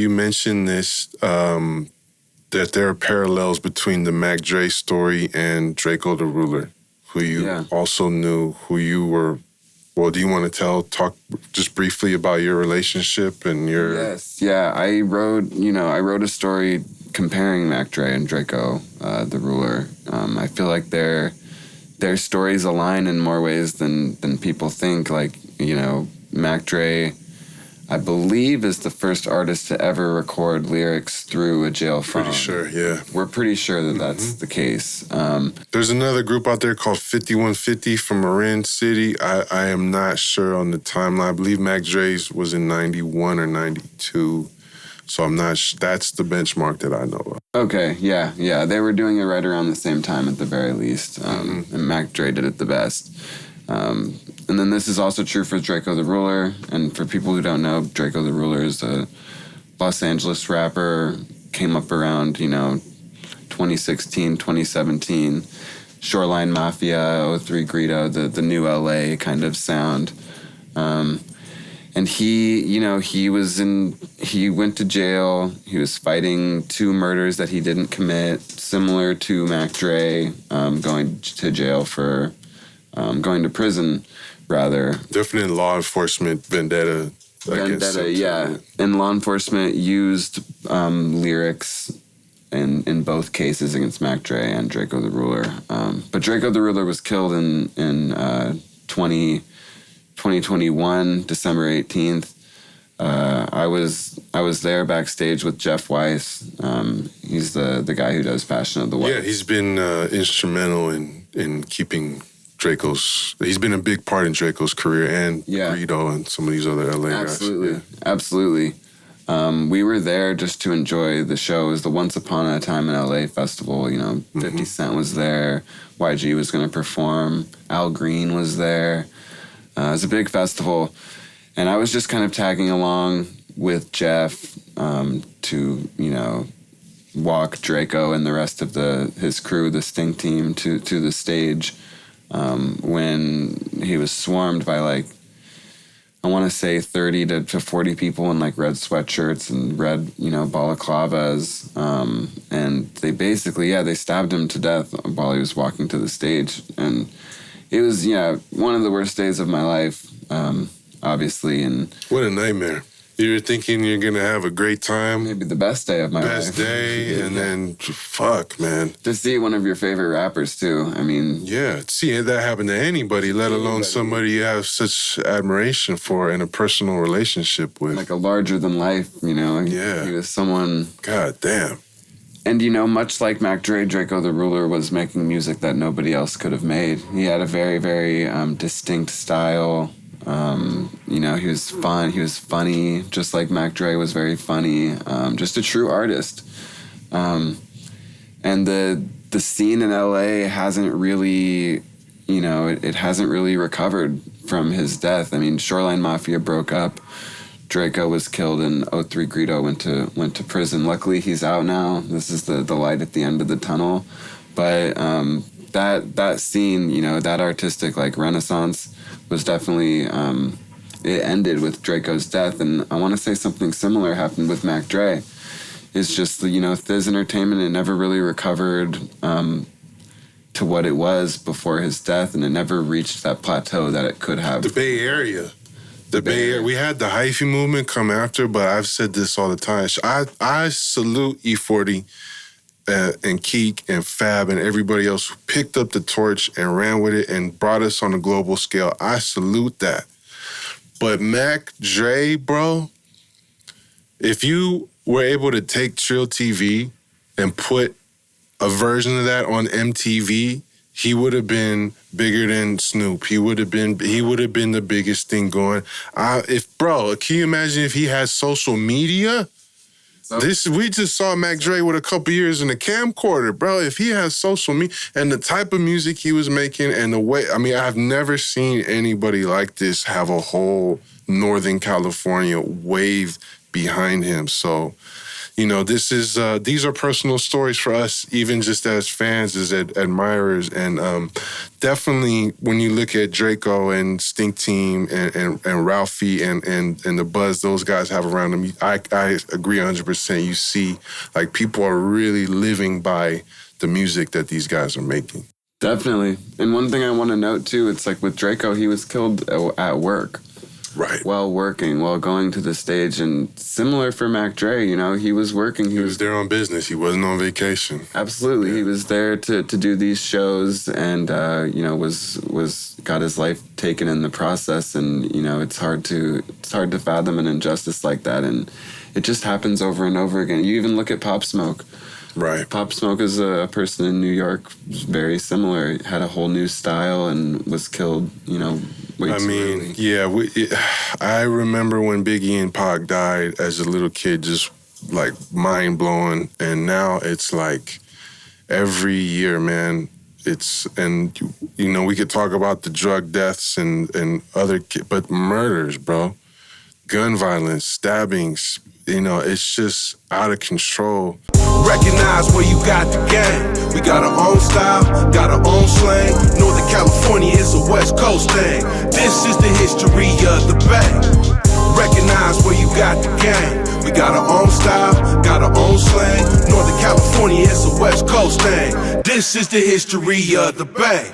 you mentioned this, that there are parallels between the Mac Dre story and Draco the Ruler, who you also knew, who you were. Well, do you want to talk just briefly about your relationship and your... Yes, yeah. I wrote a story comparing Mac Dre and Draco, the Ruler. I feel like their stories align in more ways than people think. Like, Mac Dre, I believe, is the first artist to ever record lyrics through a jail phone. Pretty sure, yeah. We're pretty sure that that's the case. There's another group out there called 5150 from Marin City. I am not sure on the timeline. I believe Mac Dre's was in 91 or 92. So I'm not that's the benchmark that I know of. Okay, yeah. They were doing it right around the same time at the very least. And Mac Dre did it the best. And then this is also true for Draco the Ruler. And for people who don't know, Draco the Ruler is a Los Angeles rapper, came up around, 2016, 2017. Shoreline Mafia, 03 Greedo, the new LA kind of sound. And he went to jail. He was fighting 2 murders that he didn't commit, similar to Mac Dre, going to jail for, going to prison, rather. Definitely law enforcement vendetta. Yeah. And law enforcement used lyrics in both cases against Mac Dre and Draco the Ruler. But Draco the Ruler was killed in 2021, December 18th. I was there backstage with Jeff Weiss. He's the guy who does Passion of the West. Yeah, he's been instrumental in keeping he's been a big part in Draco's career and Greedo and some of these other LA guys. Absolutely. We were there just to enjoy the show. It was the Once Upon a Time in LA festival. 50 Cent was there. YG was going to perform. Al Green was there. It was a big festival. And I was just kind of tagging along with Jeff to, walk Draco and the rest of his crew, the Sting team, to the stage when he was swarmed by, I want to say 30 to 40 people in, red sweatshirts and red, balaclavas. And they basically, they stabbed him to death while he was walking to the stage. And it was, one of the worst days of my life, obviously. And what a nightmare. You're thinking you're going to have a great time. Maybe the best day of my life. Best day, and then, fuck, man. To see one of your favorite rappers, too. I mean... Yeah, see that happen to anybody, let alone somebody you have such admiration for and a personal relationship with. Like a larger-than-life, Yeah. He was someone... God damn. And, much like Mac Dre, Draco the Ruler was making music that nobody else could have made. He had a very, very distinct style. He was fun. He was funny, just like Mac Dre was very funny. Just a true artist. And the scene in LA hasn't really, it hasn't really recovered from his death. I mean, Shoreline Mafia broke up. Draco was killed, and 03 Greedo went to prison. Luckily, he's out now. This is the light at the end of the tunnel. But that scene, that artistic renaissance was definitely it ended with Draco's death, and I want to say something similar happened with Mac Dre. It's just Thiz Entertainment, it never really recovered to what it was before his death, and it never reached that plateau that it could have. The Bay Area. The Bay Area. We had the hyphy movement come after, but I've said this all the time. I salute E40 and Keek and Fab and everybody else who picked up the torch and ran with it and brought us on a global scale. I salute that. But Mac Dre, bro, if you were able to take Trill TV and put a version of that on MTV, he would have been bigger than Snoop. He would have been the biggest thing going. Can you imagine if he had social media? We just saw Mac Dre with a couple years in the camcorder, bro. If he has social media and the type of music he was making and the way, I've never seen anybody like this have a whole Northern California wave behind him. So You know, these are personal stories for us, even just as fans, as admirers, and definitely when you look at Draco and Stink Team and Ralphie and the buzz those guys have around them, I agree 100%. You see, like, people are really living by the music that these guys are making. Definitely. And one thing I want to note too, it's like with Draco, he was killed at work. Right. While working, while going to the stage. And similar for Mac Dre, you know, he was working. He was there on business. He wasn't on vacation. Absolutely. Yeah. He was there to do these shows and, you know, was got his life taken in the process. And, you know, it's hard to fathom an injustice like that. And it just happens over and over again. You even look at Pop Smoke. Right. Pop Smoke is a person in New York, very similar. Had a whole new style and was killed, you know, way too early. Yeah. I remember when Biggie and Pac died as a little kid, just like mind blowing. And now it's like every year, man. And you know, we could talk about the drug deaths and other, but murders, bro, gun violence, stabbings. You know, it's just out of control. Recognize where you got the game. We got our own style, got our own slang. Northern California is a West Coast thing. This is the history of the Bay. Recognize where you got the game. We got our own style, got our own slang. Northern California is a West Coast thing. This is the history of the Bay.